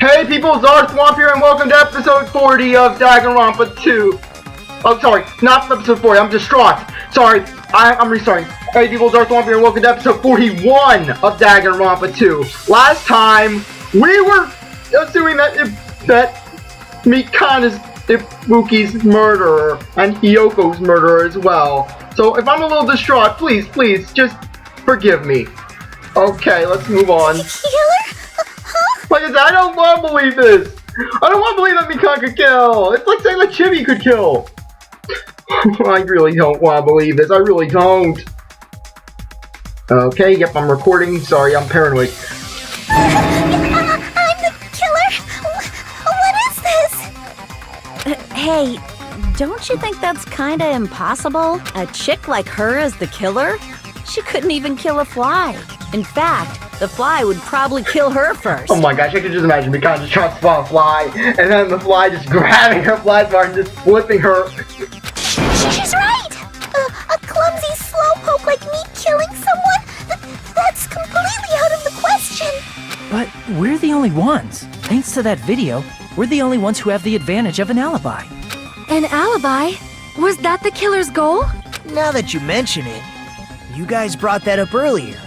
Hey people, Swamp here and welcome to episode 40 of Danganronpa 2. Oh, sorry, not episode 40, I'm distraught. Sorry, I'm restarting. Hey people, Swamp here and welcome to episode 41 of Danganronpa 2. Last time, we were assuming that Mikan is Ibuki's murderer and Hiyoko's murderer as well. So if I'm a little distraught, please, just forgive me. Okay, let's move on. Like I said, I don't want to believe this. I don't want to believe that Mikan could kill. It's like saying that Chibi could kill. I really don't want to believe this. I really don't. Okay, yep, I'm recording. Sorry, I'm paranoid. I'm the killer? What is this? Hey, don't you think that's kinda impossible? A chick like her is the killer? She couldn't even kill a fly. In fact, the fly would probably kill her first. Oh my gosh, I can just imagine Mikan just trying to spot a fly, and then the fly just grabbing her plasma and just flipping her. She's right! A clumsy slowpoke like me killing someone? That's completely out of the question! But we're the only ones. Thanks to that video, we're the only ones who have the advantage of an alibi. An alibi? Was that the killer's goal? Now that you mention it, you guys brought that up earlier.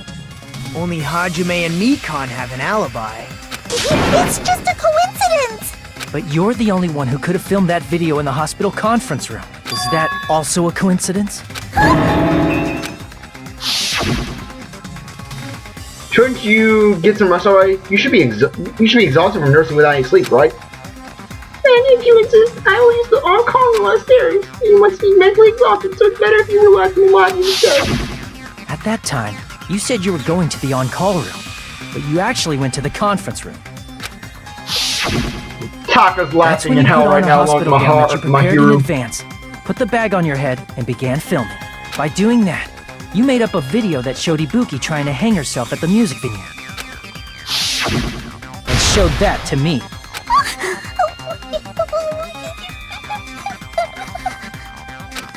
Only Hajime and Mikan have an alibi. It's just a coincidence! But you're the only one who could have filmed that video in the hospital conference room. Is that also a coincidence? Shouldn't you get some rest already? You should be exhausted from nursing without any sleep, right? And if you insist, I will use the on-call room upstairs. You must be mentally exhausted, so it's better if you relax and lie instead. At that time, you said you were going to the on-call room, but you actually went to the conference room. Taka's laughing in hell right now along with my heart, you my prepared hero. in advance, put the bag on your head, and began filming. By doing that, you made up a video that showed Ibuki trying to hang herself at the music venue. And showed that to me.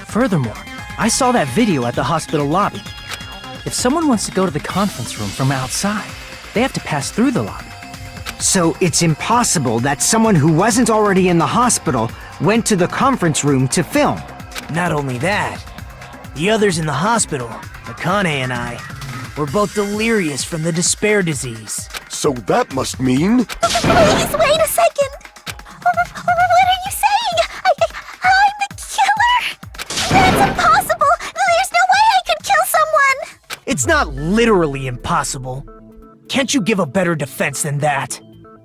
Furthermore, I saw that video at the hospital lobby. If someone wants to go to the conference room from outside, they have to pass through the lobby. So it's impossible that someone who wasn't already in the hospital went to the conference room to film. Not only that, the others in the hospital, Akane and I, were both delirious from the despair disease. So that must mean... Please, wait a second! What are you saying? I'm the killer? That's impossible! There's no way I could kill someone! It's not literally impossible. Can't you give a better defense than that?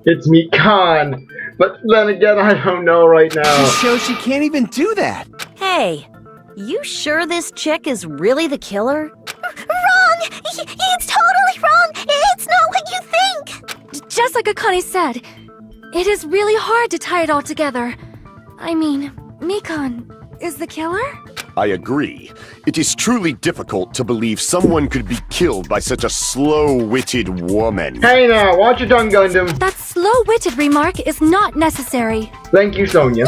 It's Mikan, but then again, I don't know right now. She shows she can't even do that. Hey, you sure this chick is really the killer? Wrong! It's totally wrong! It's not what you think! Just like Akane said, it is really hard to tie it all together. I mean, Mikan is the killer? I agree. It is truly difficult to believe someone could be killed by such a slow-witted woman. Hey now, watch your tongue, Gundam. That slow-witted remark is not necessary. Thank you, Sonia.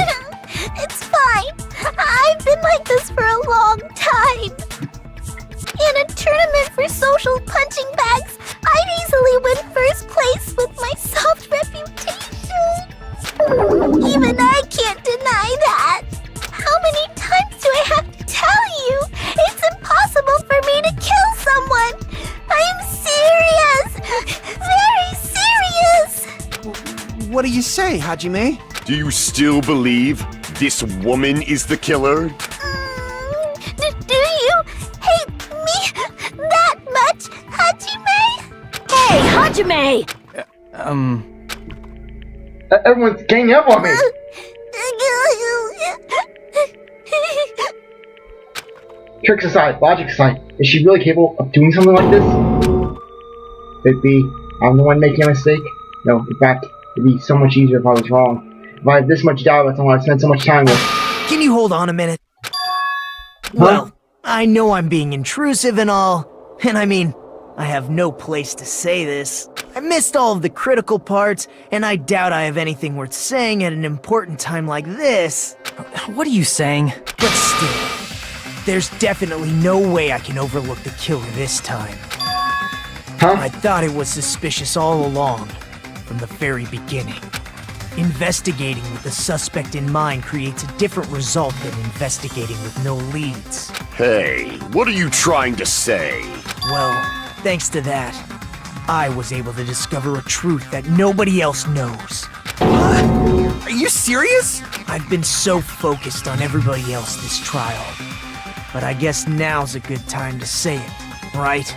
It's fine. I've been like this for a long time. In a tournament for social punching bags, I'd easily win first place with my soft reputation. Even I can't deny that. How many times do I have to tell you? It's impossible for me to kill someone. I'm serious. Very serious. What do you say, Hajime? Do you still believe this woman is the killer? Do you hate me that much, Hajime? Hey, Hajime! Everyone's ganging up on me. Tricks aside, logic aside, is she really capable of doing something like this? Could it be I'm the one making a mistake? No, in fact, it'd be so much easier if I was wrong. If I had this much doubt about someone I spent so much time with. Can you hold on a minute? Well, I know I'm being intrusive and all, and I mean, I have no place to say this. I missed all of the critical parts, and I doubt I have anything worth saying at an important time like this. What are you saying? But still, there's definitely no way I can overlook the killer this time. Huh? I thought it was suspicious all along. from the very beginning. Investigating with the suspect in mind creates a different result than investigating with no leads. Hey, what are you trying to say? Well, thanks to that, I was able to discover a truth that nobody else knows. What? Are you serious? I've been so focused on everybody else this trial. But I guess now's a good time to say it, right?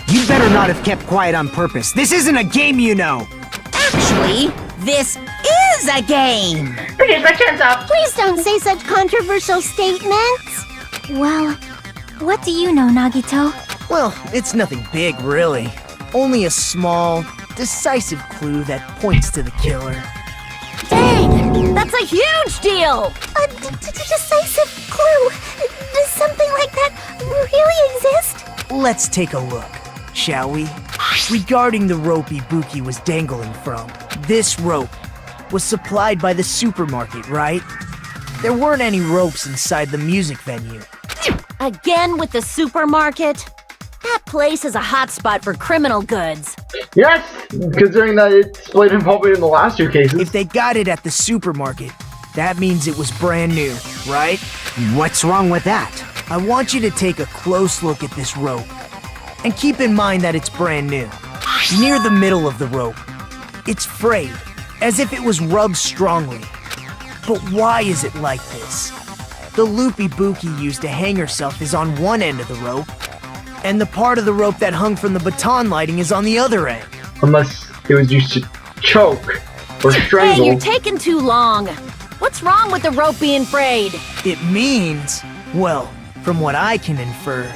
You better not have kept quiet on purpose. This isn't a game, you know. Actually, this is a game. Here's my chance up. Please don't say such controversial statements. Well, what do you know, Nagito? Well, it's nothing big, really. Only a small, decisive clue that points to the killer. Dang, that's a huge deal. A decisive clue. Does something like that really exist? Let's take a look, shall we? Regarding the rope Ibuki was dangling from, this rope was supplied by the supermarket, right? There weren't any ropes inside the music venue. Again with the supermarket? That place is a hotspot for criminal goods. Yes, considering that it's split involved in the last two cases. If they got it at the supermarket, that means it was brand new, right? What's wrong with that? I want you to take a close look at this rope. And keep in mind that it's brand new. Near the middle of the rope, it's frayed, as if it was rubbed strongly. But why is it like this? The loop Ibuki used to hang herself is on one end of the rope, and the part of the rope that hung from the baton lighting is on the other end. Unless it was used to choke or strangle. Hey, you're taking too long. What's wrong with the rope being frayed? It means, well, from what I can infer,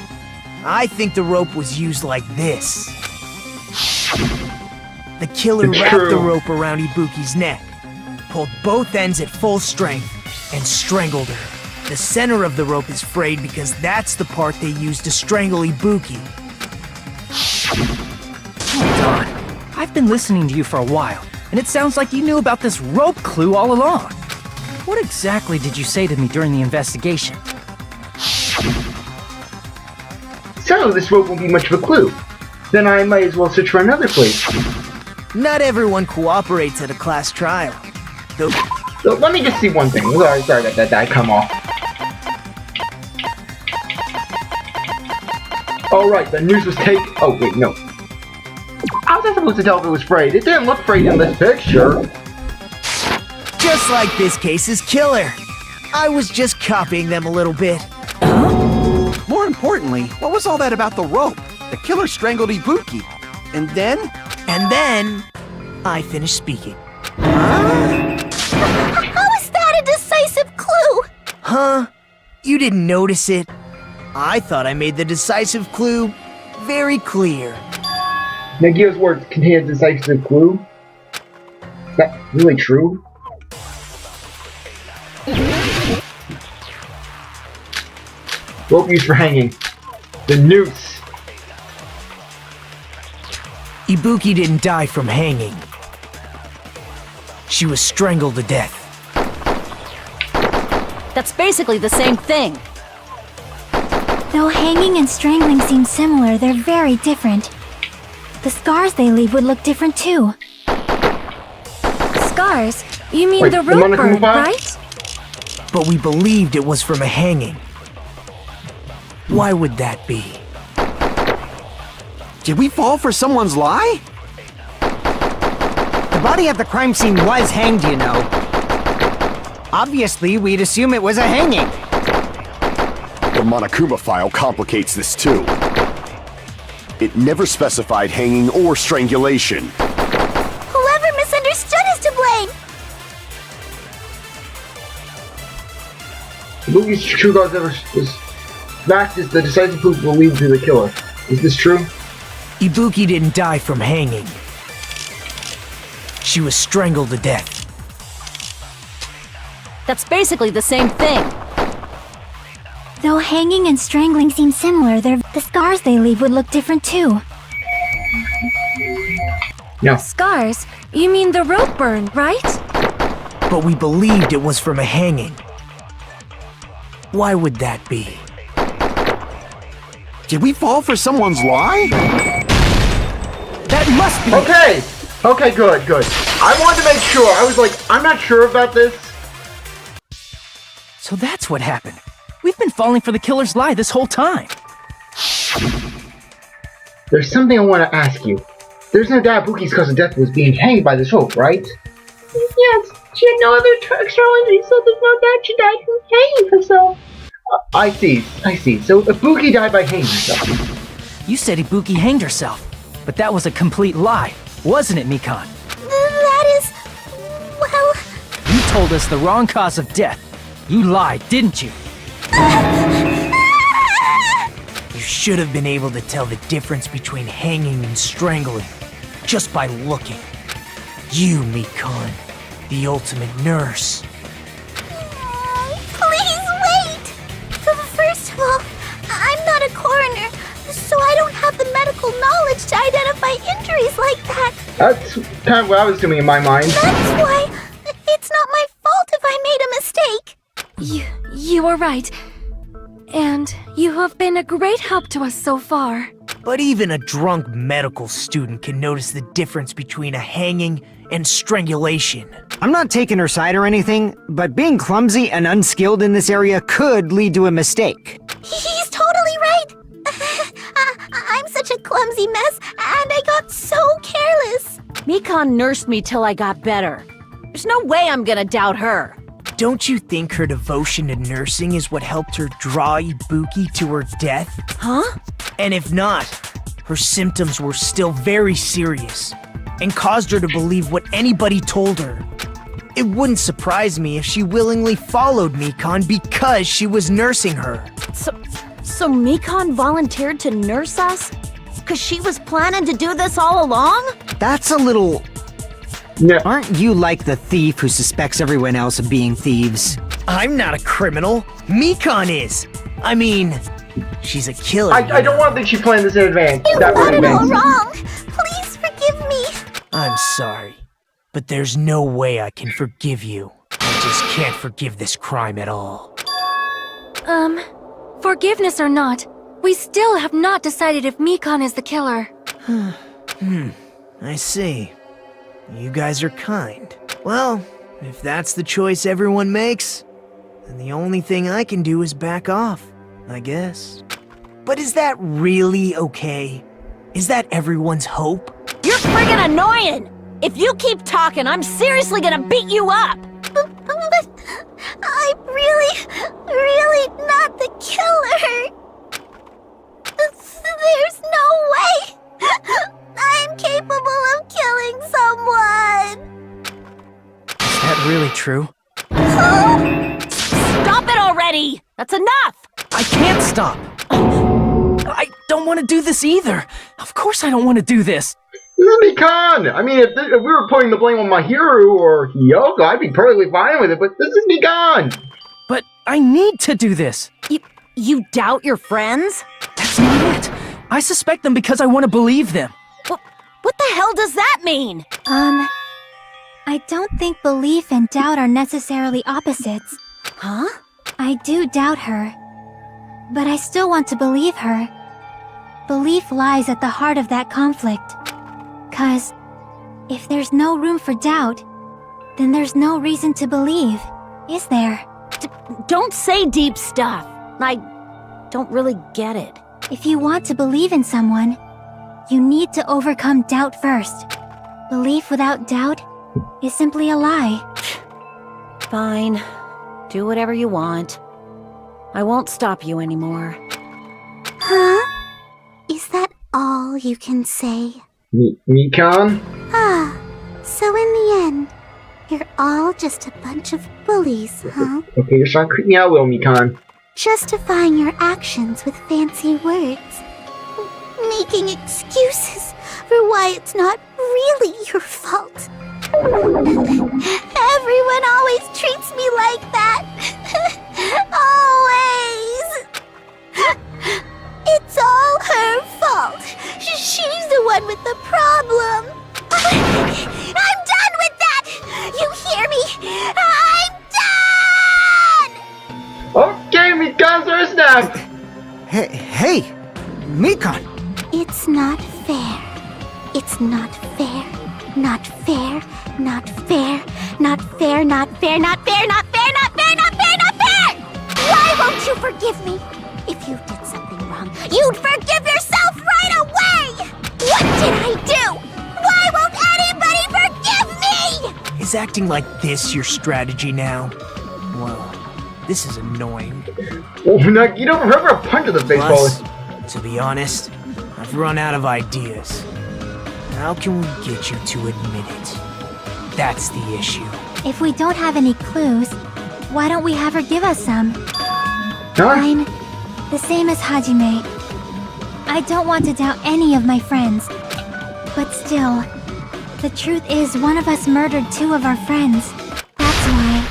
I think the rope was used like this. The killer It's wrapped true. the rope around Ibuki's neck, pulled both ends at full strength, and strangled her. The center of the rope is frayed because that's the part they used to strangle Ibuki. Hold on. I've been listening to you for a while, and it sounds like you knew about this rope clue all along. What exactly did you say to me during the investigation? So this rope won't be much of a clue. Then I might as well search for another place. Not everyone cooperates at a class trial. Though So let me just see one thing. Sorry about that come off. Oh right, the news was taken. Oh wait, no. How was I supposed to tell if it was frayed? It didn't look frayed in this picture. just like this case's killer. I was just copying them a little bit. More importantly, what was all that about the rope? The killer strangled Ibuki. And then? And then, I finished speaking. How is that a decisive clue? Huh? You didn't notice it? I thought I made the decisive clue very clear. Nagio's words contain a decisive clue. Is that really true? Rope used for hanging. The noose. Ibuki didn't die from hanging. She was strangled to death. That's basically the same thing. Though hanging and strangling seem similar, they're very different. The scars they leave would look different too. Scars? You mean Wait, the the rope Monica burn, Mobile? right? But we believed it was from a hanging. Why would that be? Did we fall for someone's lie? The body at the crime scene was hanged, you know. Obviously, we'd assume it was a hanging. The Monokuma file complicates this too. It never specified hanging or strangulation. Whoever misunderstood is to blame! Ibuki's true cause ever was fact is the decisive proof will lead to the killer. Is this true? Ibuki didn't die from hanging. She was strangled to death. That's basically the same thing. Though hanging and strangling seem similar, the scars they leave would look different too. No. Scars? You mean the rope burn, right? But we believed it was from a hanging. Why would that be? Did we fall for someone's lie? That must be... Okay! Okay, good, good. I wanted to make sure. I was like, I'm not sure about this. So that's what happened. We've been falling for the killer's lie this whole time. There's something I want to ask you. There's no doubt Ibuki's cause of death was being hanged by this rope, right? Yes, she had no other external injuries, so there's no doubt she died from hanging herself. I see. So Ibuki died by hanging herself. You said Ibuki hanged herself, but that was a complete lie, wasn't it, Mikan? That is... well... You told us the wrong cause of death. You lied, didn't you? You should have been able to tell the difference between hanging and strangling just by looking. You, Mikan, the ultimate nurse. Please wait! First of all, I'm not a coroner, so I don't have the medical knowledge to identify injuries like that. That's kind of what I was doing in my mind. That's why it's not my fault if I made a mistake. You are right. And you have been a great help to us so far. But even a drunk medical student can notice the difference between a hanging and strangulation. I'm not taking her side or anything, but being clumsy and unskilled in this area could lead to a mistake. He's totally right. I'm such a clumsy mess, and I got so careless. Mikan nursed me till I got better. There's no way I'm gonna doubt her. Don't you think her devotion to nursing is what helped her draw Ibuki to her death? Huh? And if not, her symptoms were still very serious and caused her to believe what anybody told her. It wouldn't surprise me if she willingly followed Mikan because she was nursing her. So Mikan volunteered to nurse us? Cause she was planning to do this all along? That's a little... No. Aren't you like the thief who suspects everyone else of being thieves? I'm not a criminal. Mikan is. I mean, she's a killer. I don't want to think she planned this in advance. You got it all wrong. Please forgive me. I'm sorry, but there's no way I can forgive you. I just can't forgive this crime at all. Forgiveness or not, we still have not decided if Mikan is the killer. I see. You guys are kind. Well, if that's the choice everyone makes, then the only thing I can do is back off, I guess. But is that really okay? Is that everyone's hope? You're friggin' annoying! If you keep talking, I'm seriously gonna beat you up! But I'm really not the killer. There's no way. I'm capable of killing someone. Is that really true? Stop it already! That's enough! I can't stop! I don't want to do this either! Of course I don't want to do this! This is Mikan! I mean, if we were putting the blame on my hero or Hiyoko, I'd be perfectly fine with it, but this is Mikan! But I need to do this! You doubt your friends? That's not it! I suspect them because I want to believe them! What the hell does that mean? I don't think belief and doubt are necessarily opposites. Huh? I do doubt her, but I still want to believe her. Belief lies at the heart of that conflict. 'Cause if there's no room for doubt, then there's no reason to believe, is there? Don't say deep stuff. I don't really get it. If you want to believe in someone, you need to overcome doubt first. Belief without doubt is simply a lie. Fine. Do whatever you want. I won't stop you anymore. Huh? Is that all you can say? Mikan? So in the end, you're all just a bunch of bullies, huh? Okay, you're starting to creep me out a little, Mikan. Justifying your actions with fancy words. Making excuses for why it's not really your fault. Everyone always treats me like that. Always. It's all her fault. She's the one with the problem. I'm done with that. You hear me? I'm done. Okay, Mikan, sir, snap! Hey, Mikan! It's not fair. It's not fair. Not fair. Not fair, not fair, not fair, not fair, not fair, not fair, not fair! Why won't you forgive me? If you did something wrong, you'd forgive yourself right away! What did I do? Why won't anybody forgive me? Is acting like this your strategy now? Well, this is annoying. Oh, no, you don't remember a punch of the baseball. Plus, to be honest, I've run out of ideas. How can we get you to admit it? That's the issue. If we don't have any clues, why don't we have her give us some? Huh? I'm the same as Hajime. I don't want to doubt any of my friends. But still, the truth is one of us murdered two of our friends. That's why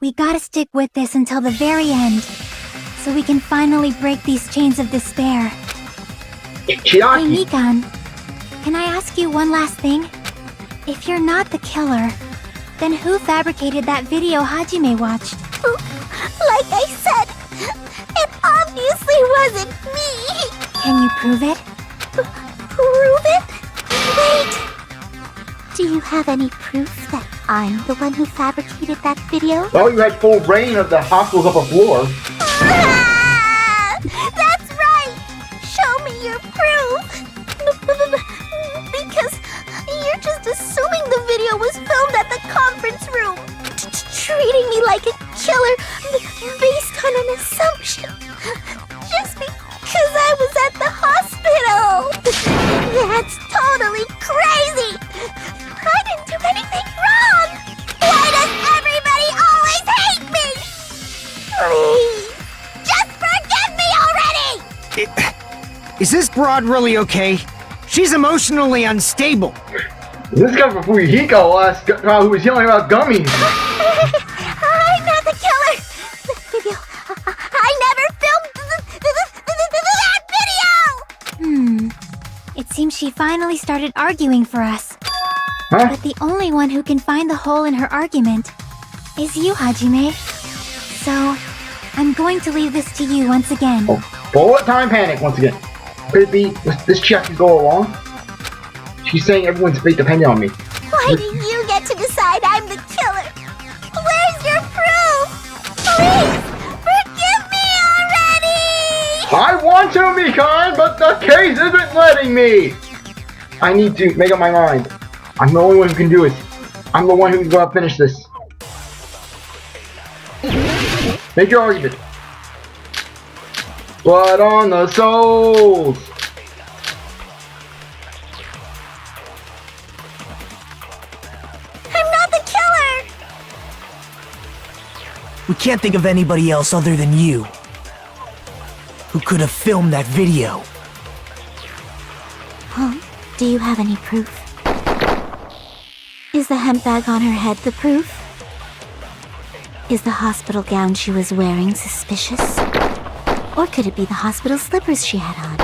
we gotta stick with this until the very end, so we can finally break these chains of despair. Hey Chiaki. Mikan, can I ask you one last thing? If you're not the killer, then who fabricated that video Hajime watched? Like I said, it obviously wasn't me. Can you prove it? Prove it? Wait. Do you have any proof that I'm the one who fabricated that video? Well, you had full reign of the hospital's upper floor. Ah, that's right! Show me your proof! Because you're just assuming the video was filmed at the conference room. Treating me like a killer based on an assumption. Just because I was at the hospital. That's totally crazy! I didn't do anything wrong! Why does everybody always hate me? Please, just forgive me already! Is this broad really okay? She's emotionally unstable. This guy from Hiyoko, last guy who was yelling about gummies. I'm not the killer! The video... I never filmed that video! It seems she finally started arguing for us. Huh? But the only one who can find the hole in her argument is you, Hajime. So, I'm going to leave this to you once again. Oh, bullet time panic once again. Could it be this Chiaki go along? She's saying everyone's fate depended on me. Why do you get to decide I'm the killer? Where's your proof? Please, forgive me already! I want to, Mikan, but the case isn't letting me! I need to make up my mind. I'm the only one who can do it. I'm the one who's gonna finish this. Make your argument. Blood on the souls! I'm not the killer! We can't think of anybody else other than you who could have filmed that video. Huh? Do you have any proof? Is the hemp bag on her head the proof? Is the hospital gown she was wearing suspicious? Or could it be the hospital slippers she had on?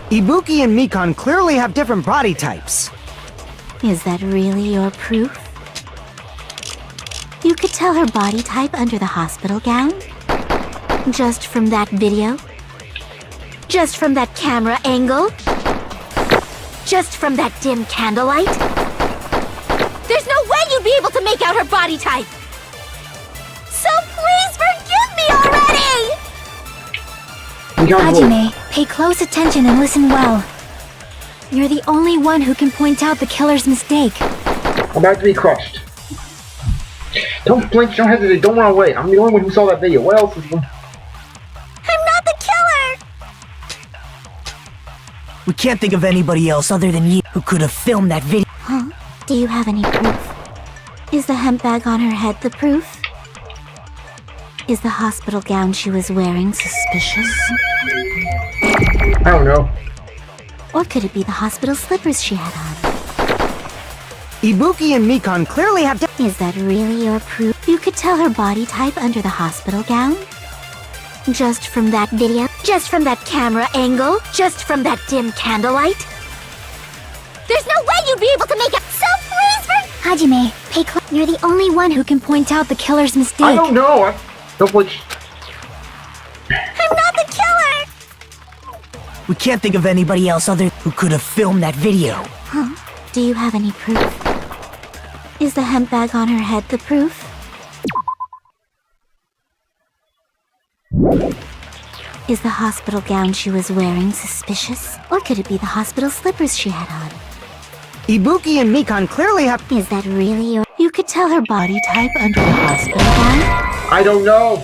Ibuki and Mikan clearly have different body types. Is that really your proof? You could tell her body type under the hospital gown? Just from that video? Just from that camera angle? Just from that dim candlelight? There's no way you'd be able to make out her body type! So please forgive me already! Hajime, pay close attention and listen well. You're the only one who can point out the killer's mistake. I'm about to be crushed. Don't flinch, don't hesitate, don't run away. I'm the only one who saw that video. What else is one? I'm not the killer! We can't think of anybody else other than you who could have filmed that video. Huh? Do you have any proof? Is the hemp bag on her head the proof? Is the hospital gown she was wearing suspicious? I don't know. Or could it be the hospital slippers she had on? Ibuki and Mikan clearly have Is that really your proof? You could tell her body type under the hospital gown? Just from that video? Just from that camera angle? Just from that dim candlelight? There's no way you'd be able to make it! So please Hajime, pay close. You're the only one who can point out the killer's mistake. I don't know. Don't flinch. I'm not the killer! We can't think of anybody else other who could have filmed that video. Huh? Do you have any proof? Is the hemp bag on her head the proof? Is the hospital gown she was wearing suspicious? Or could it be the hospital slippers she had on? Ibuki and Mikan clearly have... Is that really your... You could tell her body type under the hospital gown? I don't know.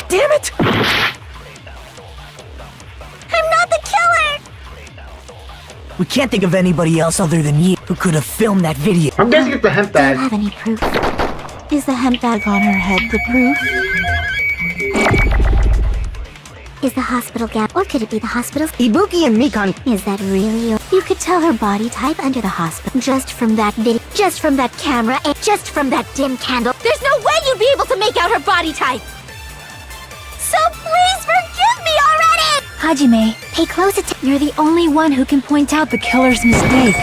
Damn it! I'm not the killer! We can't think of anybody else other than you who could have filmed that video. I'm guessing it's the hemp Do you bag. have any proof? Is the hemp bag on her head the proof? Is the hospital gown... Or could it be the hospital's... Ibuki and Mikan... Is that really your... You could tell her body type under the hospital. Just from that video... Just from that camera and... Just from that dim candle... There's no way you'd be able to make out her body type! So please forgive me already! Hajime, pay close attention. You're the only one who can point out the killer's mistake.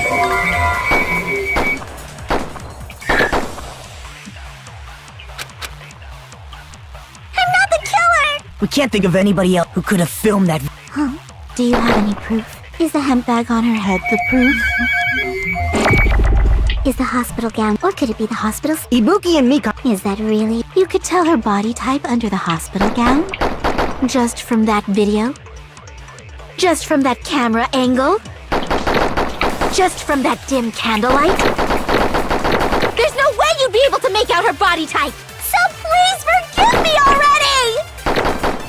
I'm not the killer! We can't think of anybody else who could have filmed that. Huh? Do you have any proof? Is the hemp bag on her head the proof? Is the hospital gown... Or could it be the hospital's... Ibuki and Mikan... Is that really... You could tell her body type under the hospital gown? Just from that video? Just from that camera angle? Just from that dim candlelight? There's no way you'd be able to make out her body type! So please forgive me already!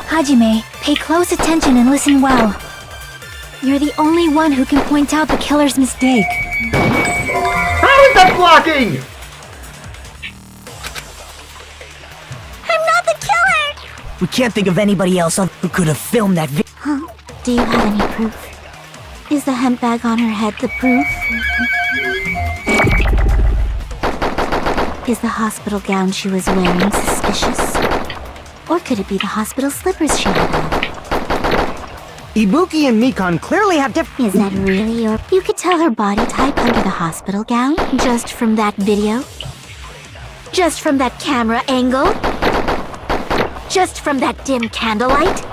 Hajime, pay close attention and listen well. You're the only one who can point out the killer's mistake. How is that blocking? I'm not the killer! We can't think of anybody else who could have filmed that video. Huh? Do you have any proof? Is the hemp bag on her head the proof? Is the hospital gown she was wearing suspicious? Or could it be the hospital slippers she had on? Ibuki and Mikan clearly have different... Is that really your... You could tell her body type under the hospital gown? Just from that video? Just from that camera angle? Just from that dim candlelight?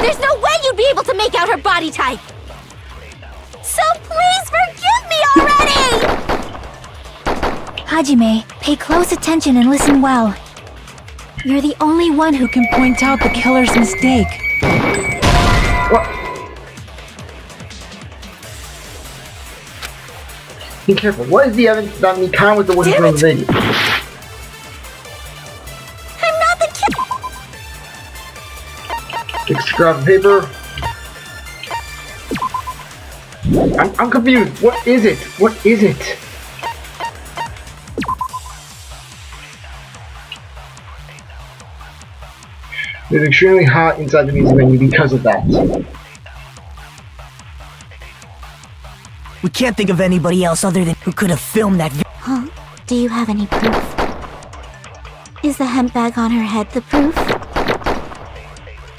There's no way you'd be able to make out her body type! So please forgive me already! Hajime, pay close attention and listen well. You're the only one who can point out the killer's mistake. What? Be careful. What is the evidence that Mikan was the one who filmed the video? I'm not the killer! Just grab paper. I'm confused. What is it? What is it? It's extremely hot inside the music venue because of that. We can't think of anybody else other than who could have filmed that video. Huh? Do you have any proof? Is the hemp bag on her head the proof?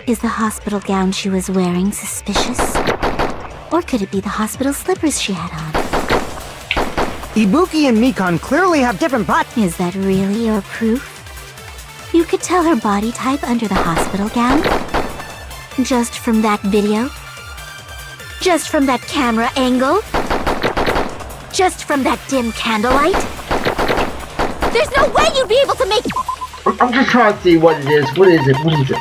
Is the hospital gown she was wearing suspicious? Or could it be the hospital slippers she had on? Ibuki and Mikan clearly have different bodies. Is that really your proof? You could tell her body type under the hospital gown? Just from that video? Just from that camera angle? Just from that dim candlelight? There's no way you'd be able to make... I'm just trying to see what it is. What is it? What is it?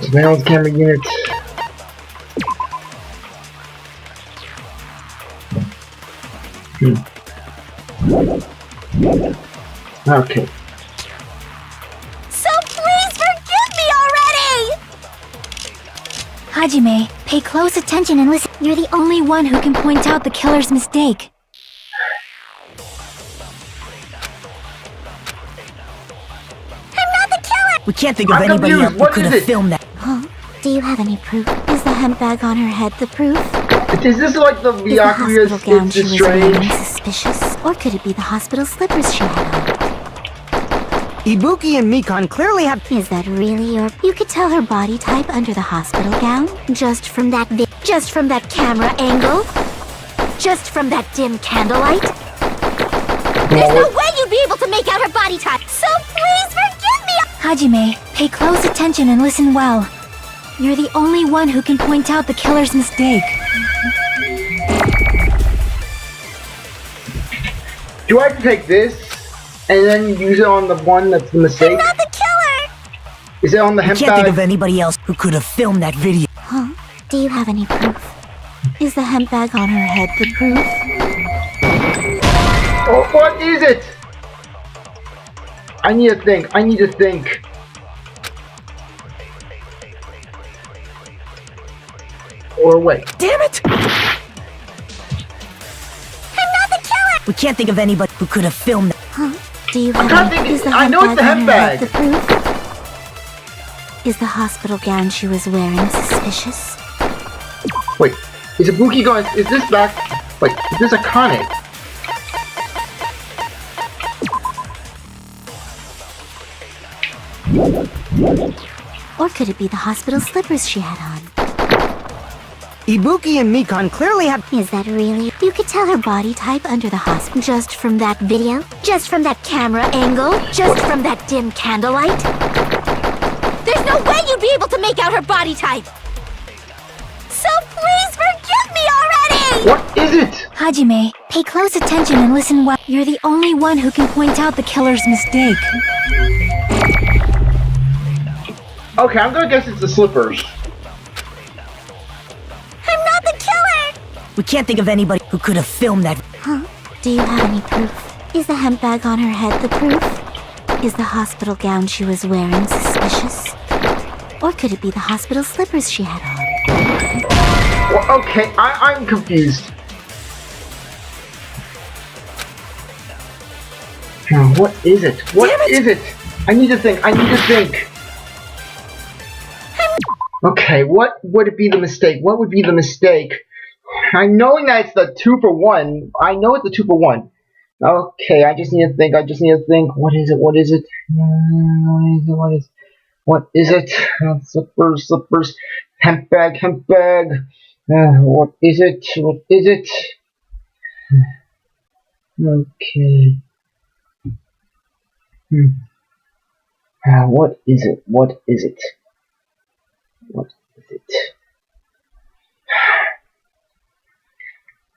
Surveillance camera unit. Okay. So please forgive me already! Hajime, pay close attention and listen. You're the only one who can point out the killer's mistake. I'm not the killer! We can't think of I'm anybody confused. else who What could is have it? filmed that. Huh? Do you have any proof? Is the hemp bag on her head the proof? Is this like the Is the Byakuya hospital gown she It's was wearing Strange? suspicious? Or could it be the hospital slippers she had on? Ibuki and Mikan clearly have... Is that really your... You could tell her body type under the hospital gown? Just from that just from that camera angle? Just from that dim candlelight? There's no way you'd be able to make out her body type! So please forgive me! Hajime, pay close attention and listen well. You're the only one who can point out the killer's mistake. Do I have to take this and then use it on the one that's the mistake? I'm not the killer! Is it on the I hemp can't think bag? of anybody else who could have filmed that video. Huh? Do you have any proof? Is the hemp bag on her head the proof? Oh, what is it? I need to think. I need to think. Or wait. Damn it! I'm not the killer! We can't think of anybody who could have filmed that. Huh? Do you I'm have not thinking. I know it's the hemp bag. The proof? Is the hospital gown she was wearing suspicious? Wait. Is Ibuki going? Is this back? Wait. Is this a Kane? Or could it be the hospital slippers she had on? Ibuki and Mikan clearly have. Is that really? You could tell her body type under the hospital just from that video? Just from that camera angle? Just from that dim candlelight? There's no way you'd be able to make out her body type! So please forgive me already! What is it? Hajime, pay close attention and listen well. You're the only one who can point out the killer's mistake. Okay, I'm gonna guess it's the slippers. I'm not the killer! We can't think of anybody who could have filmed that. Huh? Do you have any proof? Is the hemp bag on her head the proof? Is the hospital gown she was wearing suspicious? Or could it be the hospital slippers she had on? Well, okay, I'm confused. What is it? What is it? I need to think. I need to think. Okay, what would it be the mistake? What would be the mistake? I'm knowing that it's the 2-for-1. I know it's the 2-for-1. Okay, I just need to think. I just need to think. What is it? What is it? What is it? Slippers, slippers. Hemp bag, hemp bag. What is it? What is it? Okay. What is it? What is it? What is it?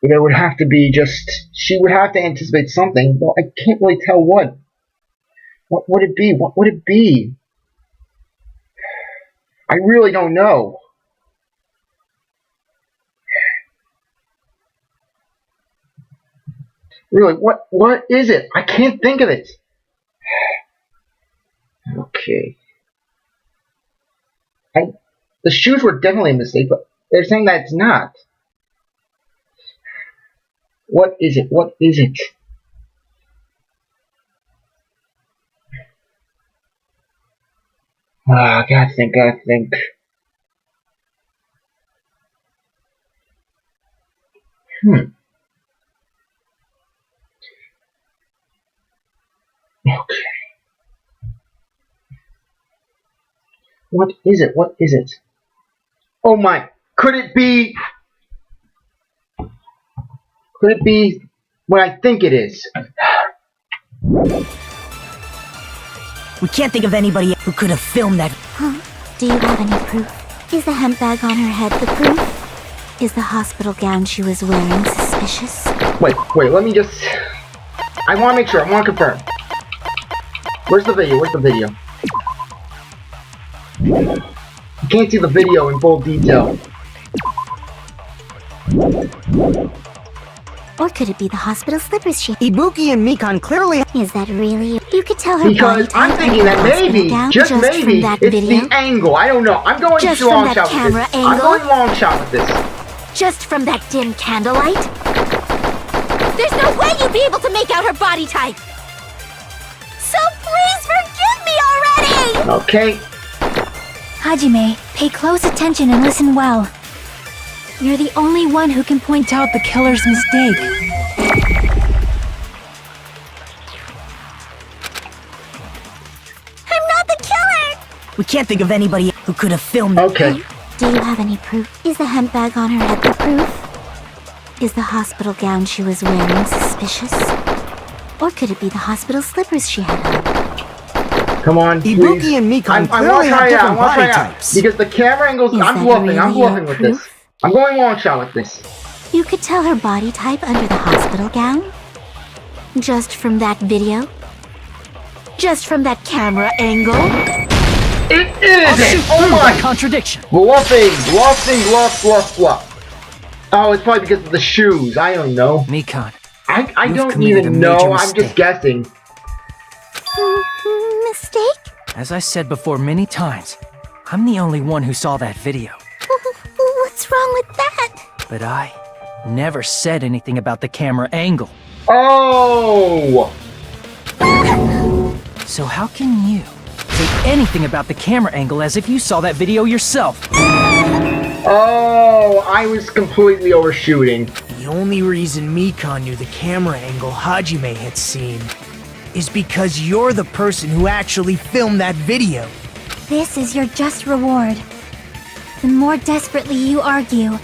There would have to be just... She would have to anticipate something, though I can't really tell what. What would it be? What would it be? I really don't know. Really, what is it? I can't think of it. Okay. The shoes were definitely a mistake, but they're saying that it's not. What is it? What is it? I gotta think, Okay. What is it? What is it? Oh my, could it be what I think it is? We can't think of anybody who could have filmed that. Huh? Do you have any proof? Is the hemp bag on her head the proof? Is the hospital gown she was wearing suspicious? Wait, let me just... I want to make sure, I want to confirm. Where's the video? Where's the video? I can't see the video in full detail. Or could it be the hospital slippers she... Ibuki and Mikan clearly... Is that really... You could tell her Because body I'm type thinking that maybe, just maybe, from that it's video. the angle. I don't know. I'm going Just long from that shot with camera this. angle? I'm going long shot with this. Just from that dim candlelight? There's no way you'd be able to make out her body type! So please forgive me already! Okay. Hajime, pay close attention and listen well. You're the only one who can point out the killer's mistake. I'm not the killer! We can't think of anybody who could have filmed that. Okay. Do you have any proof? Is the hemp bag on her head the proof? Is the hospital gown she was wearing suspicious? Or could it be the hospital slippers she had on? Come on, please. Ibuki and Mikan clearly have different body types. Because the camera angles, Is I'm that bluffing really with your this. I'm going long shot with this. You could tell her body type under the hospital gown? Just from that video? Just from that camera angle? It is! Oh my! Contradiction. Bluff. Oh, it's probably because of the shoes. I don't know. Mikan, I you've don't committed even a know. major I'm mistake. just guessing. Mistake? as I said before many times, I'm the only one who saw that video. What's wrong with that? But I never said anything about the camera angle. Oh! So how can you say anything about the camera angle as if you saw that video yourself? Oh, I was completely overshooting. The only reason Mikan knew the camera angle Hajime had seen is because you're the person who actually filmed that video. This is your just reward. The more desperately you argue,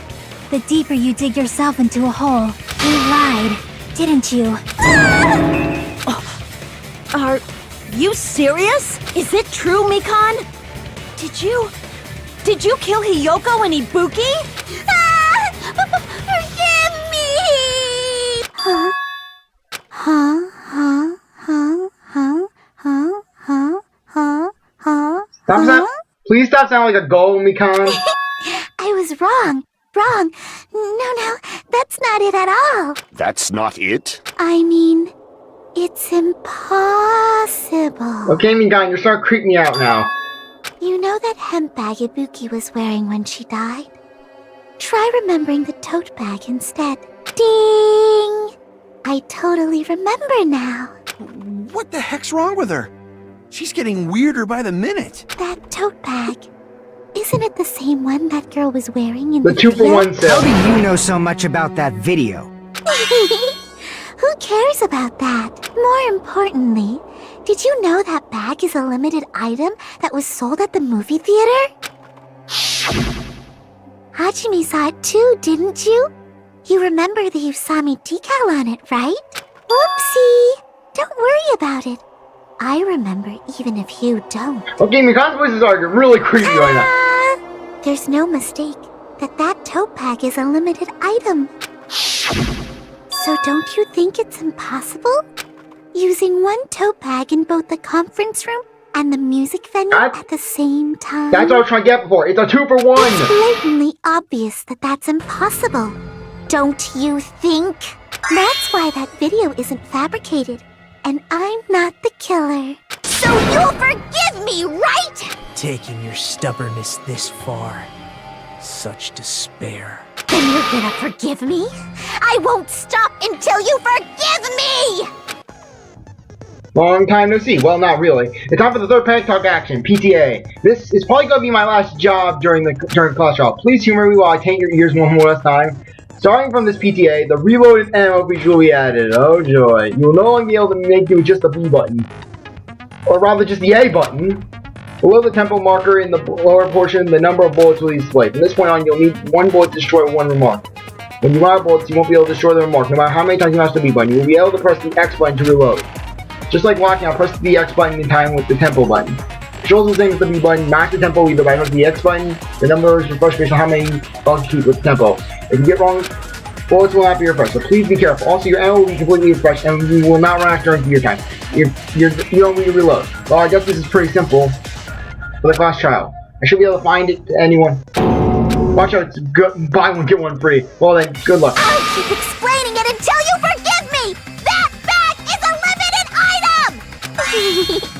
the deeper you dig yourself into a hole. You lied, didn't you? Are you serious? Is it true, Mikan? Did you kill Hiyoko and Ibuki? Forgive me! Huh? Please stop sounding like a goal, Mikan. I was wrong. No, that's not it at all. That's not it? I mean, it's impossible. Okay, Mikan, you're starting to creep me out now. You know that hemp bag Ibuki was wearing when she died? Try remembering the tote bag instead. Ding! I totally remember now. What the heck's wrong with her? She's getting weirder by the minute. That tote bag. Isn't it the same one that girl was wearing in The the 2-for-1 How sale. do you know so much about that video? Who cares about that? More importantly, did you know that bag is a limited item that was sold at the movie theater? Hajime saw it too, didn't you? You remember the Usami decal on it, right? Whoopsie! Don't worry about it. I remember even if you don't. Okay, Mikan's voices are really creepy right now. There's no mistake that tote bag is a limited item. So don't you think it's impossible? Using one tote bag in both the conference room and the music venue at the same time? That's what I was trying to get before. It's a 2-for-1. It's blatantly obvious that that's impossible. Don't you think? That's why that video isn't fabricated. And I'm not the killer. So you'll forgive me, right? Taking your stubbornness this far. Such despair. Then you're gonna forgive me? I won't stop until you forgive me! Long time no see. Well, not really. It's time for the third panic talk action, PTA. This is probably going to be my last job during class trial. Please humor me while I taint your ears one more last time. Starting from this PTA, the reloaded ammo feature will be added. Oh joy. You will no longer be able to make do with just the B button. Or rather, just the A button. Below the tempo marker in the lower portion, the number of bullets will be displayed. From this point on, you'll need one bullet to destroy one remark. When you run out of bullets, you won't be able to destroy the remark, no matter how many times you mash the B button. You will be able to press the X button to reload. Just like locking out, press the X button in time with the tempo button. Controls the same as the B button, max the tempo either by pressing the X button, the numbers refresh based on how many bullets you keep with the tempo. If you get wrong, bullets will not be refreshed, so please be careful. Also, your ammo will be completely refreshed, and you will not run out during your time. You don't need to reload. Well, I guess this is pretty simple for the class trial. I should be able to find it to anyone. Watch out, it's good, buy one, get one free. Well then, good luck. I'll keep explaining it until you forgive me! That bag is a limited item!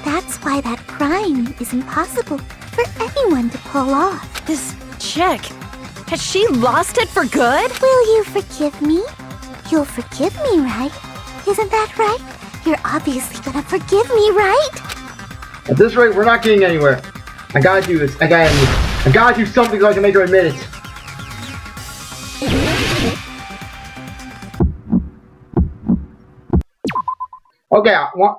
That's why that crime is impossible for anyone to pull off. This chick, has she lost it for good? Will you forgive me? You'll forgive me, right? Isn't that right? You're obviously gonna forgive me, right? At this rate, we're not getting anywhere. I gotta do this. I gotta do something so I can make her admit it. Okay, I want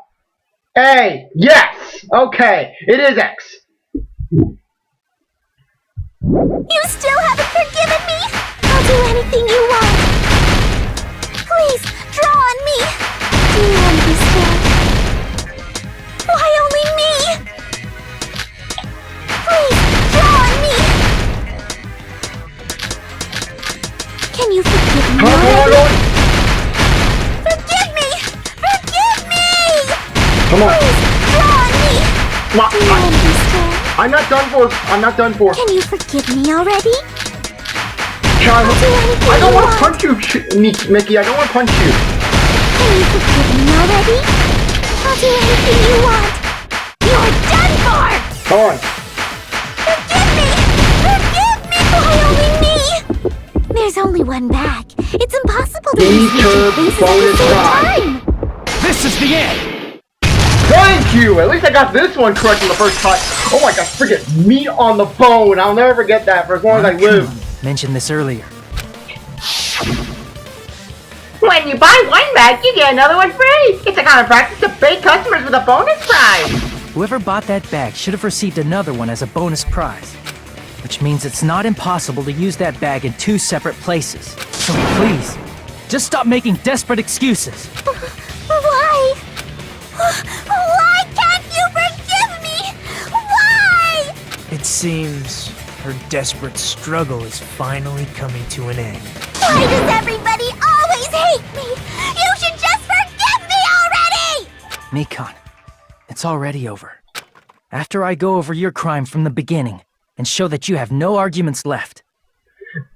A. Yes. Okay, it is X. You still haven't forgiven me? I'll do anything you want. Please, draw on me. Do you understand? Why Can you forgive me? Come on, already? Forgive me! Forgive me! Come on. Please, draw on me! Come on. Do you understand? I'm not done for. I'm not done for. Can you forgive me already? Child, I'll do anything I don't you want to want. punch you, Mickey. I don't want to punch you. Can you forgive me already? I'll do anything you want. You're done for! Come on. Forgive me! Forgive me! Why only me? There's only one bag. It's impossible to use Feature two places bonus at the prize. same time. This is the end! Thank you! At least I got this one correct on the first try. Oh my gosh, forget meat on the bone. I'll never forget that for as long as I live. Mentioned this earlier. When you buy one bag, you get another one free. It's a common practice to bait customers with a bonus prize. Whoever bought that bag should have received another one as a bonus prize. Which means it's not impossible to use that bag in 2 separate places. So please, just stop making desperate excuses. Why? Why can't you forgive me? Why? It seems her desperate struggle is finally coming to an end. Why does everybody always hate me? You should just forgive me already! Mikan, it's already over. After I go over your crime from the beginning and show that you have no arguments left.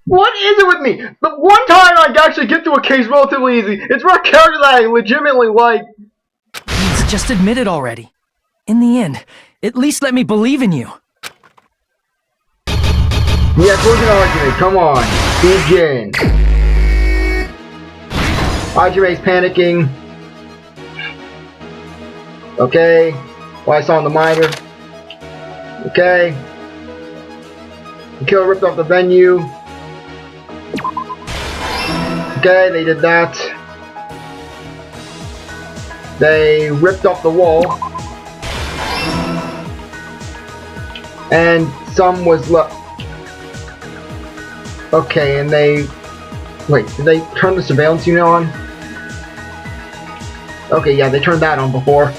What is it with me? The one time I actually get through a case relatively easy, it's for a character that I legitimately like. Please, just admit it already. In the end, at least let me believe in you. Yeah, closing argument. Come on. Begin. Hajime's panicking. Okay. Well, I saw in the miner. Okay. The killer ripped off the venue. Okay, they did that. They ripped off the wall. And some was left. Okay, and they... Wait, did they turn the surveillance unit on? Okay, yeah, they turned that on before.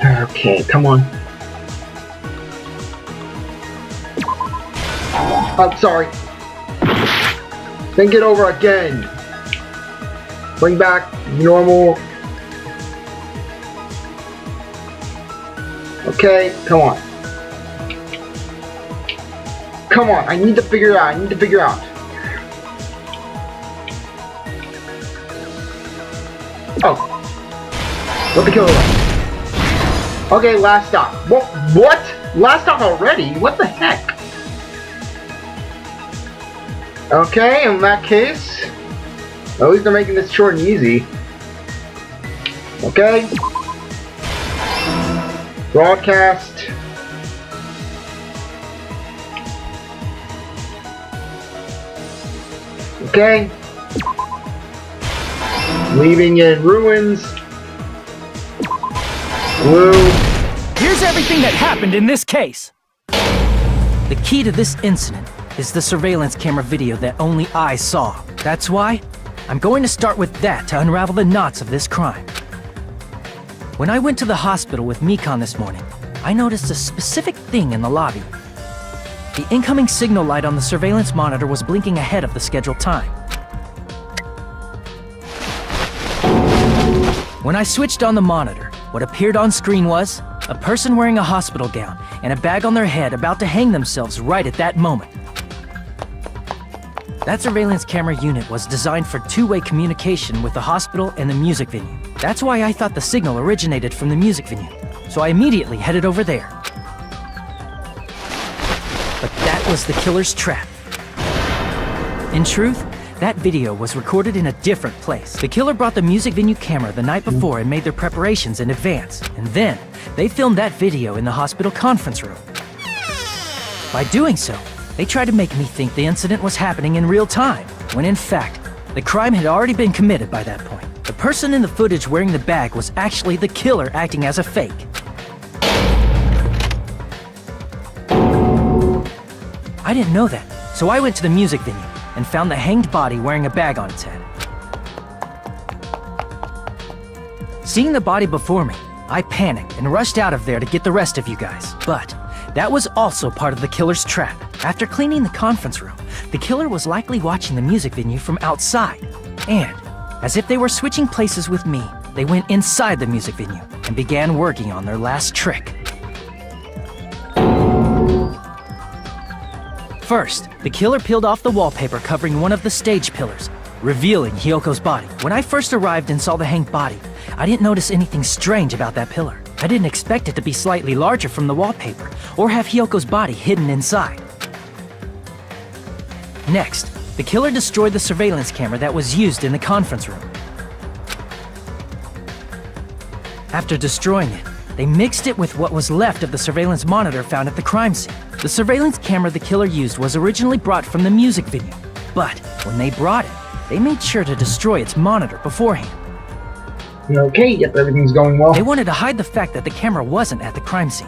Okay, come on. I'm sorry. Think it over again. Bring back normal. Okay, come on. Come on, I need to figure it out. I need to figure it out. Oh. What the killer was. Okay, last stop. What? Last stop already? What the heck? Okay, in that case, at least they're making this short and easy. Okay. Broadcast. Okay. Leaving in ruins. Blue. Here's everything that happened in this case. The key to this incident is the surveillance camera video that only I saw. That's why I'm going to start with that to unravel the knots of this crime. When I went to the hospital with Mikan this morning, I noticed a specific thing in the lobby. The incoming signal light on the surveillance monitor was blinking ahead of the scheduled time. When I switched on the monitor, what appeared on screen was a person wearing a hospital gown and a bag on their head about to hang themselves right at that moment. That surveillance camera unit was designed for two-way communication with the hospital and the music venue. That's why I thought the signal originated from the music venue, so I immediately headed over there. But that was the killer's trap. In truth, that video was recorded in a different place. The killer brought the music venue camera the night before and made their preparations in advance, and then they filmed that video in the hospital conference room. By doing so, they tried to make me think the incident was happening in real time, when in fact, the crime had already been committed by that point. The person in the footage wearing the bag was actually the killer acting as a fake. I didn't know that, so I went to the music venue and found the hanged body wearing a bag on its head. Seeing the body before me, I panicked and rushed out of there to get the rest of you guys. But that was also part of the killer's trap. After cleaning the conference room, the killer was likely watching the music venue from outside. And, as if they were switching places with me, they went inside the music venue and began working on their last trick. First, the killer peeled off the wallpaper covering one of the stage pillars, revealing Hiyoko's body. When I first arrived and saw the hanged body, I didn't notice anything strange about that pillar. I didn't expect it to be slightly larger from the wallpaper, or have Hiyoko's body hidden inside. Next, the killer destroyed the surveillance camera that was used in the conference room. After destroying it, they mixed it with what was left of the surveillance monitor found at the crime scene. The surveillance camera the killer used was originally brought from the music venue, but when they brought it, they made sure to destroy its monitor beforehand. Okay, yep, everything's going well. They wanted to hide the fact that the camera wasn't at the crime scene.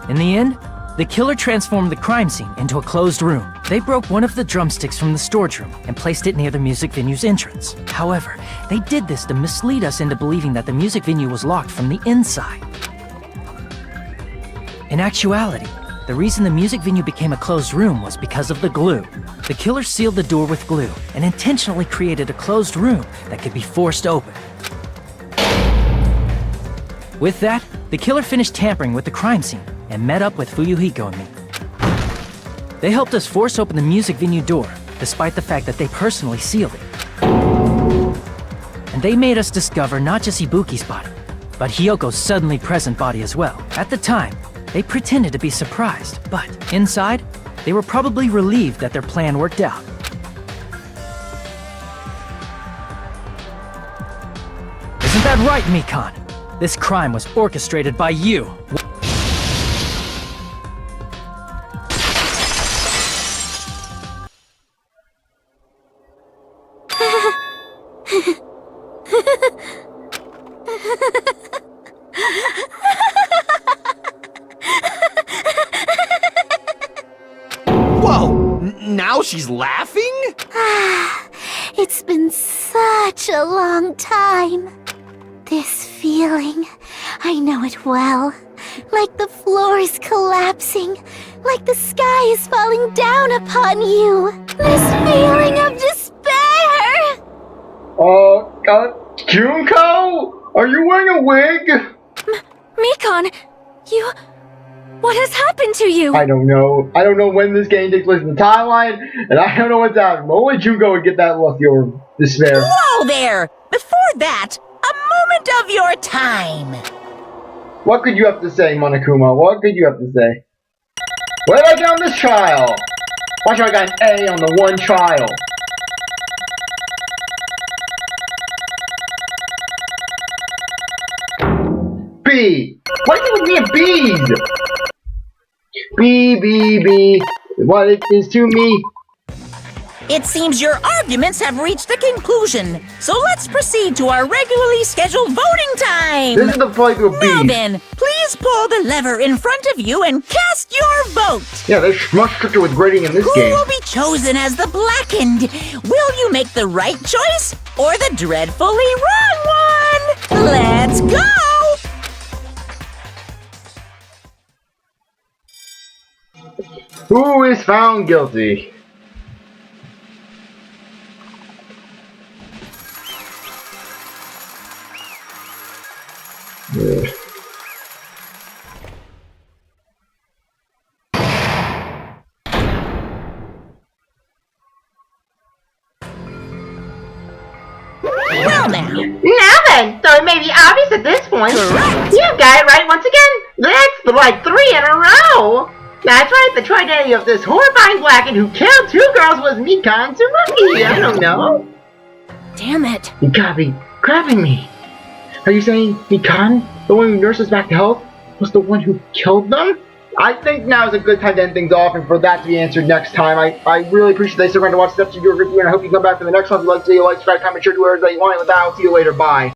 In the end, the killer transformed the crime scene into a closed room. They broke one of the drumsticks from the storage room and placed it near the music venue's entrance. However, they did this to mislead us into believing that the music venue was locked from the inside. In actuality, the reason the music venue became a closed room was because of the glue. The killer sealed the door with glue and intentionally created a closed room that could be forced open. With that, the killer finished tampering with the crime scene and met up with Fuyuhiko and me. They helped us force open the music venue door, despite the fact that they personally sealed it. And they made us discover not just Ibuki's body, but Hiyoko's suddenly present body as well. At the time, they pretended to be surprised, but inside, they were probably relieved that their plan worked out. Isn't that right, Mikan? This crime was orchestrated by you. Whoa! Now she's laughing? It's been such a long time. This feeling, I know it well. Like the floor is collapsing, like the sky is falling down upon you. This feeling of despair! Junko? Are you wearing a wig? Mikan, what has happened to you? I don't know. I don't know when this game takes place in the timeline, and I don't know what's happening. Only Junko would get that look of despair. Whoa there! Before that, a moment of your time. What could you have to say, Monokuma? What could you have to say? What did I get on this trial? Why should I got an A on the one trial? B. Why do you give me B's? B. What it is to me. It seems your arguments have reached a conclusion, so let's proceed to our regularly scheduled voting time. This is the fight with B. Now then, please pull the lever in front of you and cast your vote. Yeah, they're much stricter with grading in this Who game. will be chosen as the blackened? Will you make the right choice or the dreadfully wrong one? Let's go! Who is found guilty? Yeah. Well now. Now then, so it may be obvious at this point. Correct. You got it right once again. That's like 3 in a row. That's right, the true identity of this horrifying blackened who killed 2 girls was Mikan Tsurugi. I don't know. Damn it. You gotta be grabbing me. Are you saying Mikan, the one who nursed us back to health, was the one who killed them? I think now is a good time to end things off and for that to be answered next time. I really appreciate that you stick around to watch this episode of your review, and I hope you come back for the next one. If you'd like to see a like, subscribe, comment, share, do whatever that you want. With that, I'll see you later. Bye.